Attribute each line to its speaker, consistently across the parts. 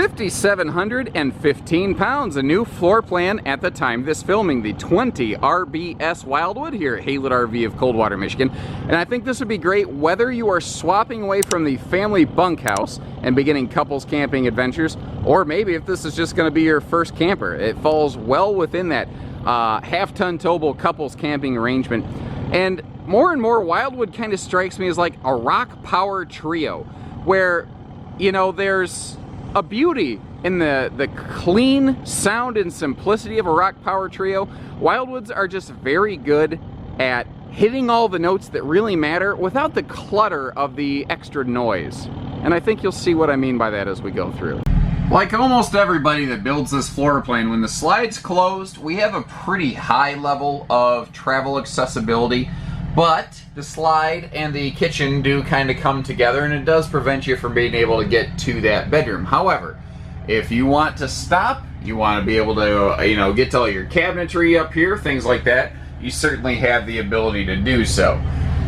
Speaker 1: 5,715 pounds, a new floor plan at the time of this filming, the 20 RBS Wildwood here at Haylett RV of Coldwater, Michigan. And I think this would be great whether you are swapping away from the family bunkhouse and beginning couples camping adventures, or maybe if this is just going to be your first camper. It falls well within that half-ton towable couples camping arrangement. And more Wildwood kind of strikes me as like a rock power trio, where, you know, there's a beauty in the clean sound and simplicity of a rock power trio. Wildwoods are just very good at hitting all the notes that really matter without the clutter of the extra noise. And I think you'll see what I mean by that as we go through. Like almost everybody that builds this floor plan, when the slide's closed, we have a pretty high level of travel accessibility. But the slide and the kitchen do kind of come together, and it does prevent you from being able to get to that bedroom. However, if you want to stop, you want to be able to, get to all your cabinetry up here, things like that, you certainly have the ability to do so.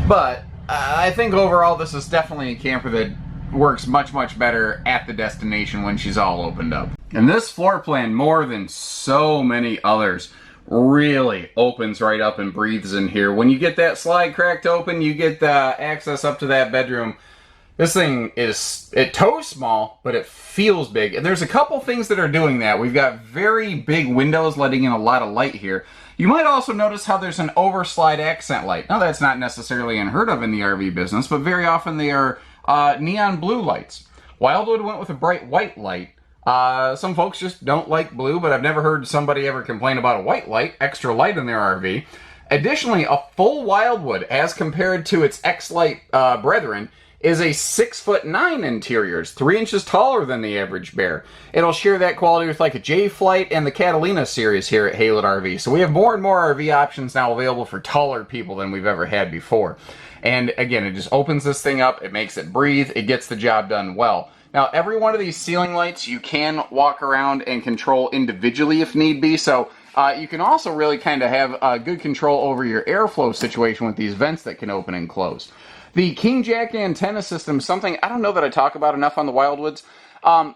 Speaker 1: But I think overall this is definitely a camper that works much better at the destination when she's all opened up. And this floor plan, more than so many others, really opens right up and breathes in here. When you get that slide cracked open, you get the access up to that bedroom. This thing it toes small, but it feels big. And there's a couple things that are doing that. We've got very big windows letting in a lot of light here. You might also notice how there's an overslide accent light. Now, that's not necessarily unheard of in the RV business, but very often they are neon blue lights. Wildwood went with a bright white light. Some folks just don't like blue, but I've never heard somebody ever complain about a white light, extra light in their RV. Additionally, a full Wildwood, as compared to its X-Lite brethren, is a 6'9" interior. It's 3 inches taller than the average bear. It'll share that quality with like a J-Flight and the Catalina series here at Haylett RV. So we have more and more RV options now available for taller people than we've ever had before. And again, it just opens this thing up, it makes it breathe, it gets the job done well. Now, every one of these ceiling lights you can walk around and control individually if need be, so you can also really kind of have good control over your airflow situation with these vents that can open and close. The King Jack antenna system is something I don't know that I talk about enough on the Wildwoods.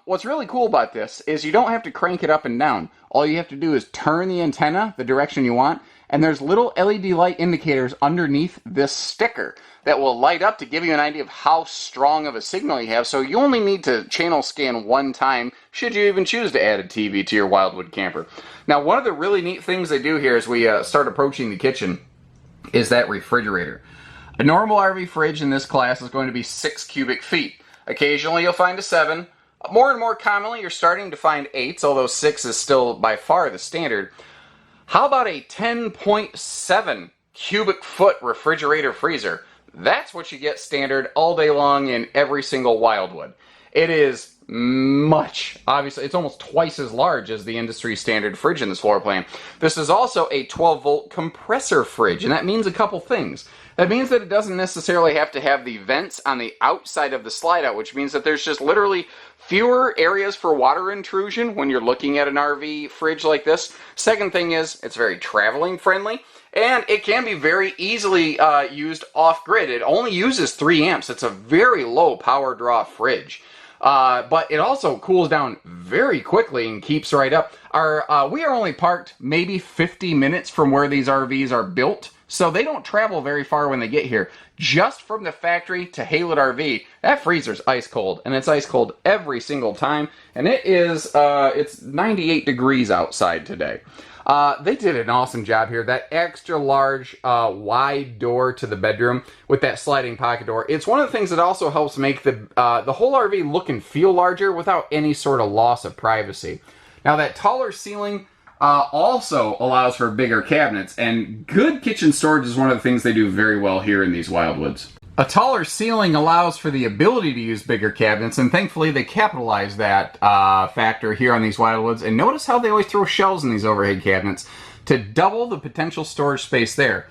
Speaker 1: What's really cool about this is you don't have to crank it up and down. All you have to do is turn the antenna the direction you want, and there's little LED light indicators underneath this sticker that will light up to give you an idea of how strong of a signal you have. So you only need to channel scan one time, should you even choose to add a TV to your Wildwood camper. Now, one of the really neat things they do here as we start approaching the kitchen is that refrigerator. A normal RV fridge in this class is going to be 6 cubic feet. Occasionally you'll find a 7. More and more commonly you're starting to find 8s, although 6 is still by far the standard. How about a 10.7 cubic foot refrigerator freezer? That's what you get standard all day long in every single Wildwood. It is obviously, it's almost twice as large as the industry standard fridge in this floor plan. This is also a 12-volt compressor fridge, and that means a couple things. That means that it doesn't necessarily have to have the vents on the outside of the slide out, which means that there's just literally fewer areas for water intrusion when you're looking at an RV fridge like this. Second thing is, it's very traveling friendly, and it can be very easily used off-grid. It only uses 3 amps. It's a very low power draw fridge. But it also cools down very quickly and keeps right up. We are only parked maybe 50 minutes from where these RVs are built, so they don't travel very far when they get here. Just from the factory to Haylett RV, that freezer's ice cold, and it's ice cold every single time, and it's 98 degrees outside today. They did an awesome job here. That extra large, wide door to the bedroom with that sliding pocket door. It's one of the things that also helps make the whole RV look and feel larger without any sort of loss of privacy. Now, that taller ceiling also allows for bigger cabinets, and good kitchen storage is one of the things they do very well here in these Wildwoods. A taller ceiling allows for the ability to use bigger cabinets, and thankfully they capitalize that factor here on these Wildwoods. And notice how they always throw shelves in these overhead cabinets to double the potential storage space there.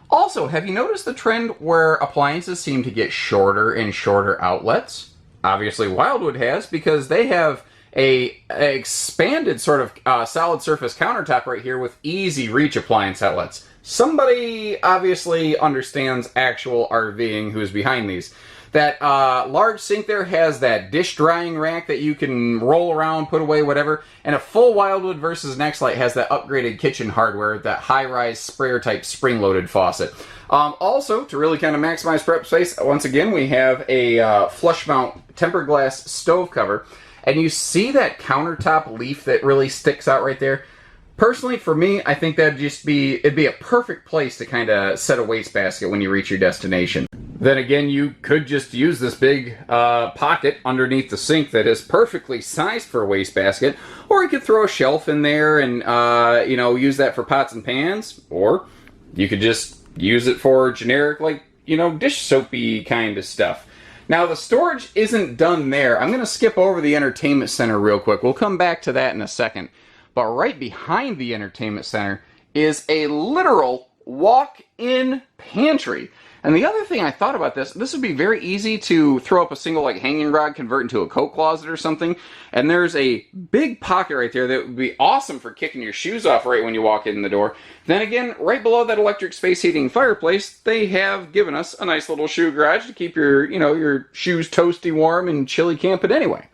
Speaker 1: Also, have you noticed the trend where appliances seem to get shorter and shorter outlets? Obviously Wildwood has, because they have a expanded sort of solid surface countertop right here with easy reach appliance outlets. Somebody obviously understands actual RVing who's behind these. That large sink there has that dish drying rack that you can roll around, put away, whatever. And a full Wildwood versus Nextlight has that upgraded kitchen hardware, that high-rise sprayer type spring-loaded faucet. Also, to really kind of maximize prep space, once again, we have a flush mount tempered glass stove cover. And you see that countertop leaf that really sticks out right there? Personally, for me, I think it'd be a perfect place to kind of set a wastebasket when you reach your destination. Then again, you could just use this big pocket underneath the sink that is perfectly sized for a wastebasket, or you could throw a shelf in there and use that for pots and pans, or you could just use it for generic, dish soapy kind of stuff. Now, the storage isn't done there. I'm going to skip over the entertainment center real quick. We'll come back to that in a second. But right behind the entertainment center is a literal walk-in pantry. And the other thing I thought about this would be very easy to throw up a single hanging rod, convert into a coat closet or something. And there's a big pocket right there that would be awesome for kicking your shoes off right when you walk in the door. Then again, right below that electric space heating fireplace, they have given us a nice little shoe garage to keep your shoes toasty warm and chilly camping anyway.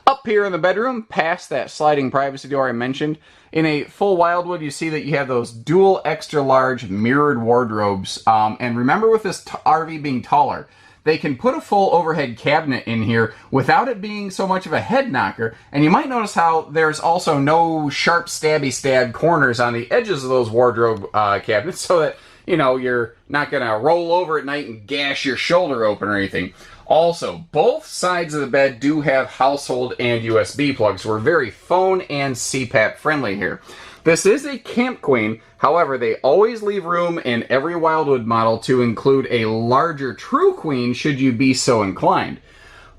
Speaker 1: Up here in the bedroom, past that sliding privacy door I mentioned, in a full Wildwood, you see that you have those dual extra large mirrored wardrobes. And remember, with this RV being taller, they can put a full overhead cabinet in here without it being so much of a head knocker. And you might notice how there's also no sharp stabby stab corners on the edges of those wardrobe cabinets, so that you're not going to roll over at night and gash your shoulder open or anything. Also, both sides of the bed do have household and USB plugs, so we're very phone and CPAP friendly here. This is a Camp Queen, however, they always leave room in every Wildwood model to include a larger True Queen should you be so inclined.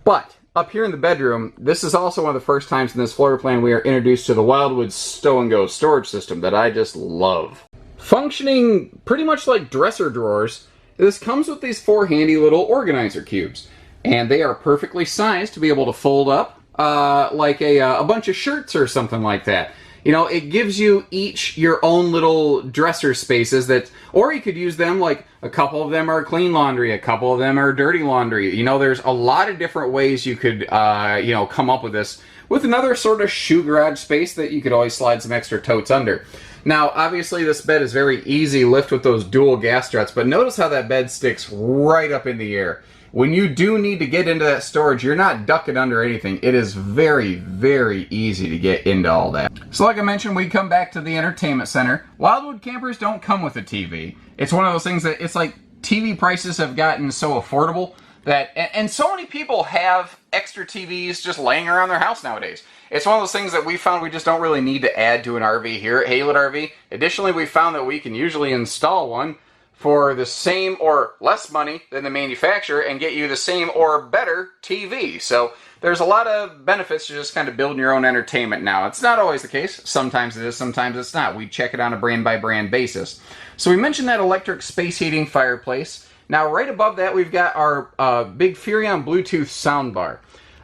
Speaker 1: But up here in the bedroom, this is also one of the first times in this floor plan we are introduced to the Wildwood stow-and-go storage system that I just love. Functioning pretty much like dresser drawers, this comes with these 4 handy little organizer cubes. And they are perfectly sized to be able to fold up like a bunch of shirts or something like that. It gives you each your own little dresser spaces or you could use them like a couple of them are clean laundry, a couple of them are dirty laundry. There's a lot of different ways you could, come up with this with another sort of shoe garage space that you could always slide some extra totes under. Now, obviously, this bed is very easy lift with those dual gas struts, but notice how that bed sticks right up in the air. When you do need to get into that storage, you're not ducking under anything. It is very, very easy to get into all that. So like I mentioned, we come back to the entertainment center. Wildwood campers don't come with a TV. It's one of those things that it's like TV prices have gotten so affordable that, and so many people have extra TVs just laying around their house nowadays. It's one of those things that we found we just don't really need to add to an RV here at Haylett RV. Additionally, we found that we can usually install one for the same or less money than the manufacturer and get you the same or better TV. So there's a lot of benefits to just kind of building your own entertainment now. It's not always the case. Sometimes it is, sometimes it's not. We check it on a brand by brand basis. So we mentioned that electric space heating fireplace. Now right above that we've got our big Furrion Bluetooth soundbar.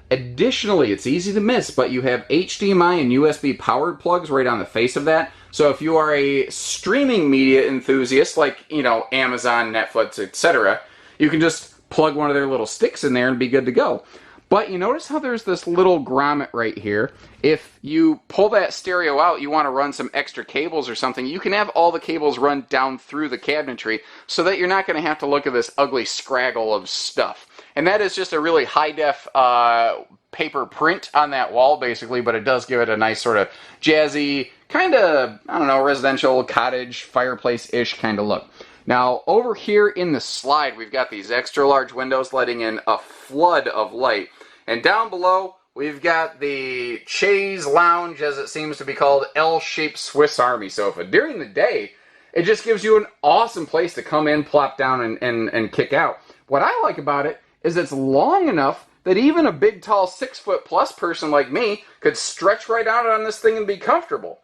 Speaker 1: Additionally, it's easy to miss, but you have HDMI and USB powered plugs right on the face of that. So if you are a streaming media enthusiast like, Amazon, Netflix, etc., you can just plug one of their little sticks in there and be good to go. But you notice how there's this little grommet right here. If you pull that stereo out, you want to run some extra cables or something, you can have all the cables run down through the cabinetry so that you're not going to have to look at this ugly scraggle of stuff. And that is just a really high-def paper print on that wall, basically, but it does give it a nice sort of jazzy, kind of, residential, cottage, fireplace-ish kind of look. Now, over here in the slide, we've got these extra large windows letting in a flood of light. And down below, we've got the Chaise Lounge, as it seems to be called, L-shaped Swiss Army sofa. During the day, it just gives you an awesome place to come in, plop down, and kick out. What I like about it is it's long enough that even a big, tall, 6-foot-plus person like me could stretch right out on this thing and be comfortable.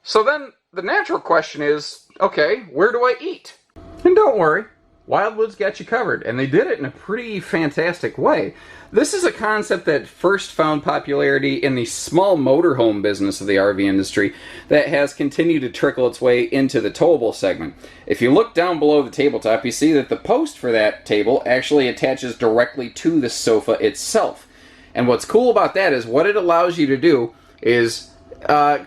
Speaker 1: So then, the natural question is, okay, where do I eat? And don't worry, Wildwood's got you covered, and they did it in a pretty fantastic way. This is a concept that first found popularity in the small motorhome business of the RV industry that has continued to trickle its way into the towable segment. If you look down below the tabletop, you see that the post for that table actually attaches directly to the sofa itself. And what's cool about that is what it allows you to do is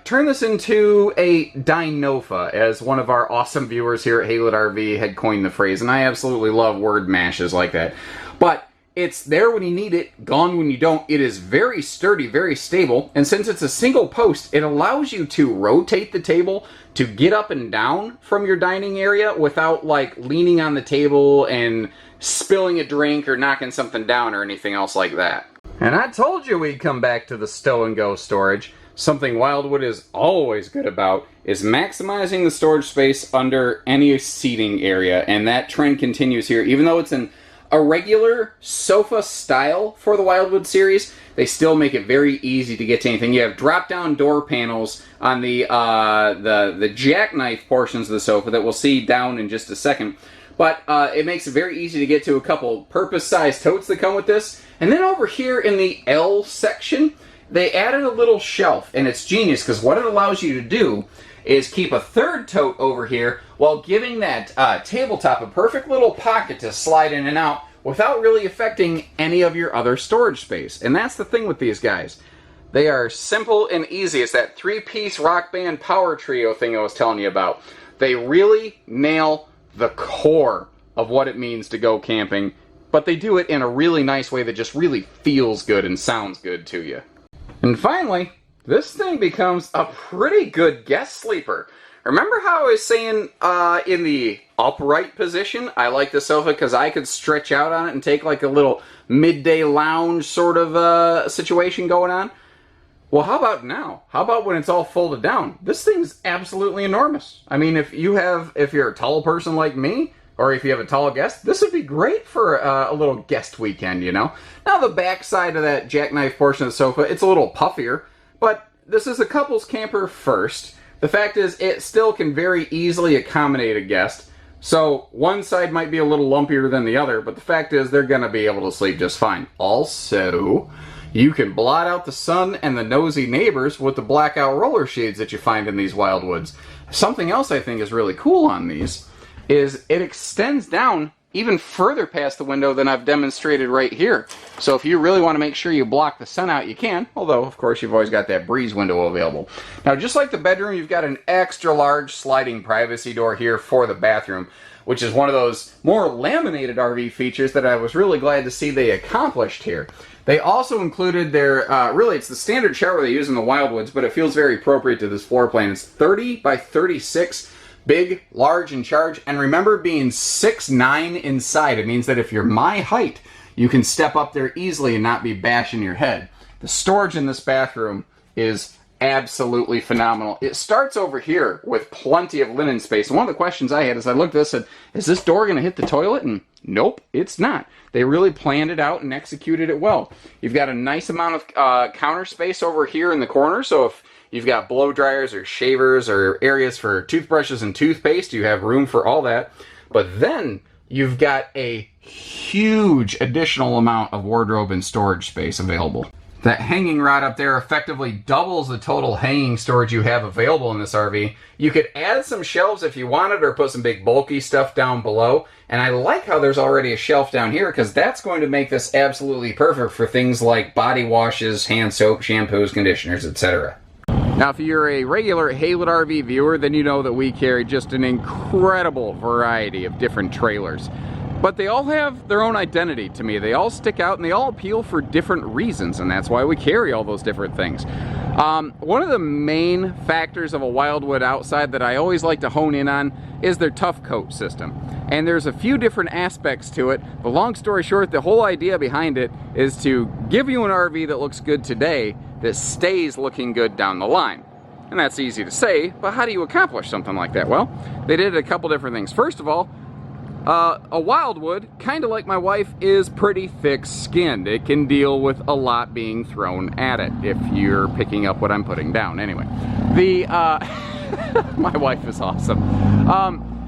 Speaker 1: turn this into a Dinofa, as one of our awesome viewers here at Haylett RV had coined the phrase, and I absolutely love word mashes like that. But it's there when you need it, gone when you don't. It is very sturdy, very stable, and since it's a single post, it allows you to rotate the table to get up and down from your dining area without like leaning on the table and spilling a drink or knocking something down or anything else like that. And I told you we'd come back to the stow and go storage. Something Wildwood is always good about is maximizing the storage space under any seating area, and that trend continues here. Even though it's a regular sofa style for the Wildwood series, they still make it very easy to get to anything. You have drop-down door panels on the jackknife portions of the sofa that we'll see down in just a second. But it makes it very easy to get to a couple purpose-sized totes that come with this. And then over here in the L section, they added a little shelf, and it's genius because what it allows you to do is keep a third tote over here while giving that tabletop a perfect little pocket to slide in and out without really affecting any of your other storage space. And that's the thing with these guys. They are simple and easy. It's that three-piece rock band power trio thing I was telling you about. They really nail the core of what it means to go camping, but they do it in a really nice way that just really feels good and sounds good to you. And finally, this thing becomes a pretty good guest sleeper. Remember how I was saying in the upright position, I like the sofa because I could stretch out on it and take like a little midday lounge sort of situation going on? Well, how about now? How about when it's all folded down? This thing's absolutely enormous. I mean, if you're a tall person like me, or if you have a tall guest, this would be great for a little guest weekend, you know? Now, the back side of that jackknife portion of the sofa, it's a little puffier, but this is a couples camper first. The fact is, it still can very easily accommodate a guest. So, one side might be a little lumpier than the other, but the fact is, they're going to be able to sleep just fine. Also, you can blot out the sun and the nosy neighbors with the blackout roller shades that you find in these Wildwoods. Something else I think is really cool on these is it extends down even further past the window than I've demonstrated right here. So if you really want to make sure you block the sun out, you can, although of course you've always got that breeze window available. Now, just like the bedroom, you've got an extra large sliding privacy door here for the bathroom, which is one of those more laminated RV features that I was really glad to see they accomplished here. They also included their, really it's the standard shower they use in the Wildwoods, but it feels very appropriate to this floor plan. It's 30 by 36, big, large, in charge, and remember being 6'9" inside. It means that if you're my height, you can step up there easily and not be bashing your head. The storage in this bathroom is absolutely phenomenal. It starts over here with plenty of linen space. And one of the questions I had as I looked at this said, is this door going to hit the toilet? And nope, it's not. They really planned it out and executed it well. You've got a nice amount of counter space over here in the corner, so if you've got blow dryers or shavers or areas for toothbrushes and toothpaste, you have room for all that. But then you've got a huge additional amount of wardrobe and storage space available. That hanging rod up there effectively doubles the total hanging storage you have available in this RV. You could add some shelves if you wanted, or put some big bulky stuff down below. And I like how there's already a shelf down here, because that's going to make this absolutely perfect for things like body washes, hand soap, shampoos, conditioners, etc. Now, if you're a regular Haylett RV viewer, then you know that we carry just an incredible variety of different trailers. But they all have their own identity to me. They all stick out and they all appeal for different reasons, and that's why we carry all those different things. One of the main factors of a Wildwood outside that I always like to hone in on is their tough coat system. And there's a few different aspects to it. The long story short, the whole idea behind it is to give you an RV that looks good today that stays looking good down the line. And that's easy to say, but how do you accomplish something like that? Well, they did a couple different things. First of all, a Wildwood, kind of like my wife, is pretty thick-skinned. It can deal with a lot being thrown at it, if you're picking up what I'm putting down. Anyway, my wife is awesome.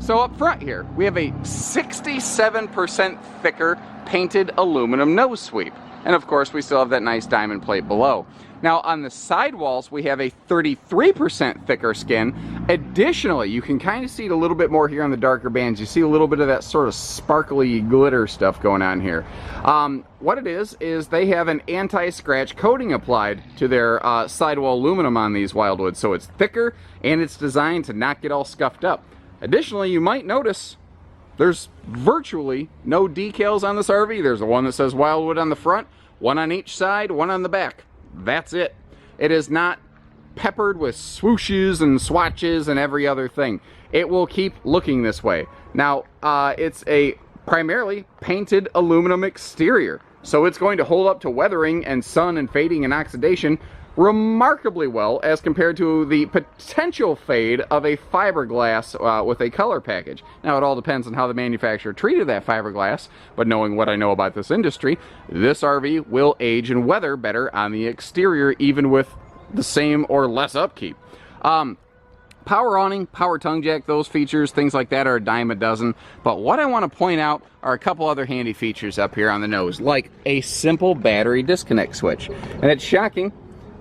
Speaker 1: So up front here, we have a 67% thicker painted aluminum nose sweep. And of course, we still have that nice diamond plate below. Now on the sidewalls, we have a 33% thicker skin. Additionally, you can kind of see it a little bit more here on the darker bands. You see a little bit of that sort of sparkly glitter stuff going on here. What it is they have an anti-scratch coating applied to their sidewall aluminum on these Wildwoods. So it's thicker and it's designed to not get all scuffed up. Additionally, you might notice there's virtually no decals on this RV. There's the one that says Wildwood on the front, one on each side, one on the back. That's it. It is not peppered with swooshes and swatches and every other thing. It will keep looking this way. Now, it's a primarily painted aluminum exterior, so it's going to hold up to weathering and sun and fading and oxidation remarkably well as compared to the potential fade of a fiberglass with a color package. Now, it all depends on how the manufacturer treated that fiberglass, but knowing what I know about this industry, this RV will age and weather better on the exterior, even with the same or less upkeep. Power awning, power tongue jack, those features, things like that are a dime a dozen. But what I want to point out are a couple other handy features up here on the nose, like a simple battery disconnect switch. And it's shocking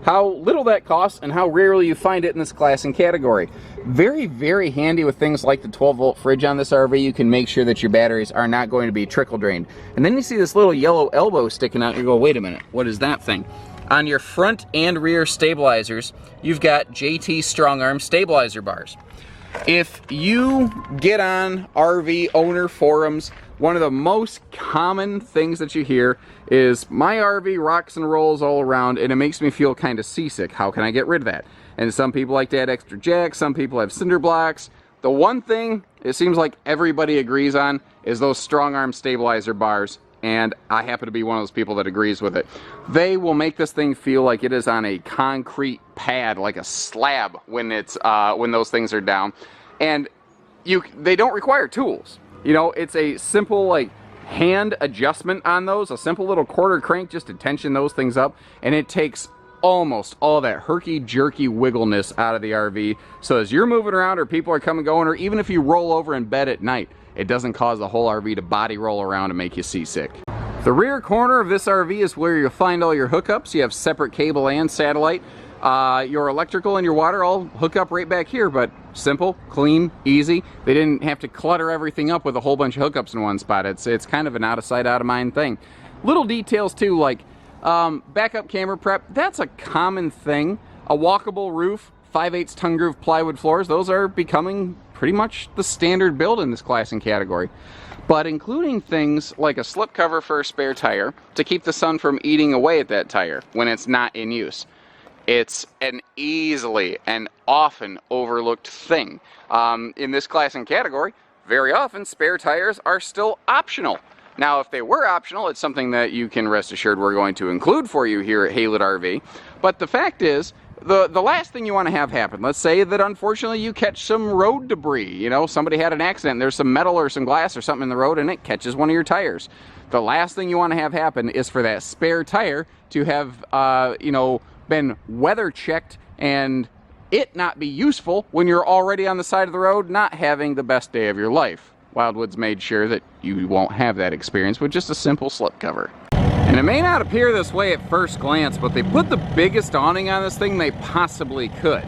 Speaker 1: how little that costs and how rarely you find it in this class and category. Very, very handy with things like the 12-volt fridge on this RV. You can make sure that your batteries are not going to be trickle drained. And then you see this little yellow elbow sticking out, and you go, wait a minute, what is that thing? On your front and rear stabilizers, you've got JT Strong Arm stabilizer bars. If you get on RV owner forums, one of the most common things that you hear is, my RV rocks and rolls all around and it makes me feel kind of seasick. How can I get rid of that? And some people like to add extra jacks, some people have cinder blocks. The one thing it seems like everybody agrees on is those strong arm stabilizer bars, and I happen to be one of those people that agrees with it. They will make this thing feel like it is on a concrete pad, like a slab when it's when those things are down. And they don't require tools. You know, it's a simple like hand adjustment on those, a simple little quarter crank just to tension those things up, and it takes almost all that herky-jerky wiggleness out of the RV. So as you're moving around or people are coming and going, or even if you roll over in bed at night, it doesn't cause the whole RV to body roll around and make you seasick. The rear corner of this RV is where you'll find all your hookups. You have separate cable and satellite. Your electrical and your water all hook up right back here, but simple, clean, easy. They didn't have to clutter everything up with a whole bunch of hookups in one spot. It's kind of an out of sight, out of mind thing. Little details too, like backup camera prep. That's a common thing. A walkable roof, 5/8 tongue groove plywood floors. Those are becoming pretty much the standard build in this class and category. But including things like a slip cover for a spare tire to keep the sun from eating away at that tire when it's not in use. It's an easily and often overlooked thing. In this class and category, very often spare tires are still optional. Now, if they were optional, it's something that you can rest assured we're going to include for you here at Haylett RV. But the fact is, the last thing you want to have happen, let's say that unfortunately you catch some road debris. You know, somebody had an accident, there's some metal or some glass or something in the road and it catches one of your tires. The last thing you want to have happen is for that spare tire to have, you know, been weather checked and it not be useful when you're already on the side of the road not having the best day of your life. Wildwood's made sure that you won't have that experience with just a simple slip cover. And it may not appear this way at first glance, but they put the biggest awning on this thing they possibly could.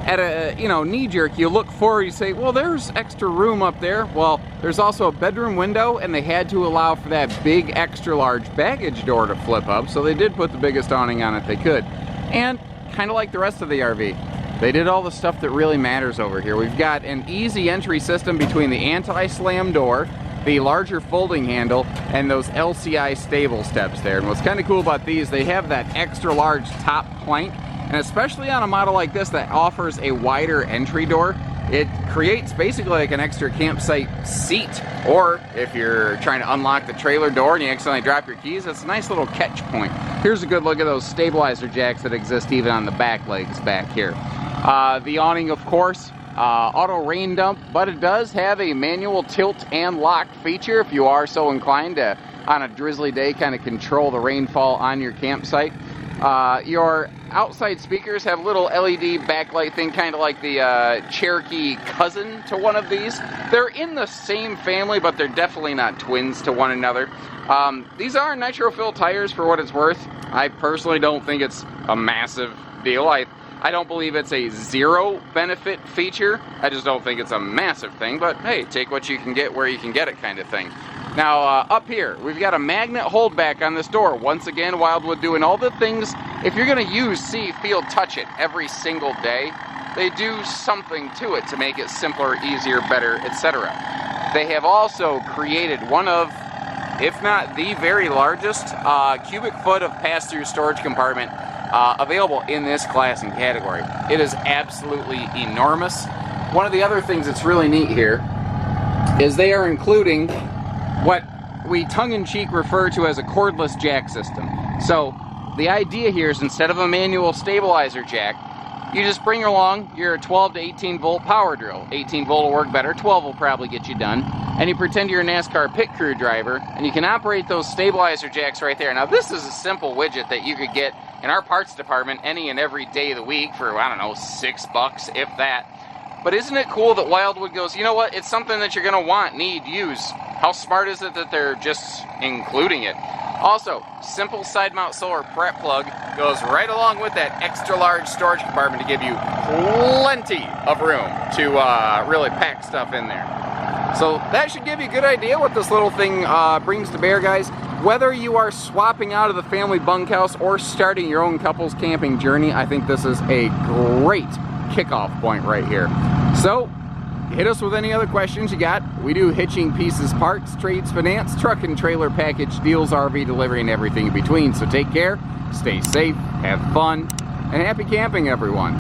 Speaker 1: At a, you know, knee jerk, you look forward, you say, well, there's extra room up there. Well, there's also a bedroom window, and they had to allow for that big extra large baggage door to flip up, so they did put the biggest awning on it they could. And kind of like the rest of the RV, they did all the stuff that really matters over here. We've got an easy entry system between the anti-slam door, the larger folding handle, and those LCI stable steps there. And what's kind of cool about these, they have that extra large top plank, and especially on a model like this that offers a wider entry door, it creates basically like an extra campsite seat. Or if you're trying to unlock the trailer door and you accidentally drop your keys, it's a nice little catch point. Here's a good look at those stabilizer jacks that exist even on the back legs back here. The awning, of course, auto rain dump, but it does have a manual tilt and lock feature if you are so inclined to, on a drizzly day, kind of control the rainfall on your campsite. Your outside speakers have little LED backlight thing, kind of like the Cherokee cousin to one of these. They're in the same family, but they're definitely not twins to one another. These are nitro-filled tires for what it's worth. I personally don't think it's a massive deal. I don't believe it's a zero benefit feature. I just don't think it's a massive thing, but hey, take what you can get where you can get it kind of thing. Now, up here, we've got a magnet holdback on this door. Once again, Wildwood doing all the things. If you're going to use, see, feel, touch it every single day, they do something to it to make it simpler, easier, better, etc. They have also created one of, if not the very largest, cubic foot of pass-through storage compartment available in this class and category. It is absolutely enormous. One of the other things that's really neat here is they are including what we tongue-in-cheek refer to as a cordless jack system. So the idea here is, instead of a manual stabilizer jack, you just bring along your 12 to 18 volt power drill. 18 volt will work better, 12 will probably get you done. And you pretend you're a NASCAR pit crew driver, and you can operate those stabilizer jacks right there. Now, this is a simple widget that you could get in our parts department any and every day of the week for, I don't know, $6, if that. But isn't it cool that Wildwood goes, you know what, it's something that you're going to want, need, use. How smart is it that they're just including it? Also, simple side mount solar prep plug goes right along with that extra large storage compartment to give you plenty of room to really pack stuff in there. So that should give you a good idea what this little thing brings to bear, guys. Whether you are swapping out of the family bunkhouse or starting your own couples camping journey, I think this is a great kickoff point right here. So hit us with any other questions you got. We do hitching, pieces, parts, trades, finance, truck and trailer package deals, RV delivery, and everything in between. So take care, stay safe, have fun, and happy camping, everyone.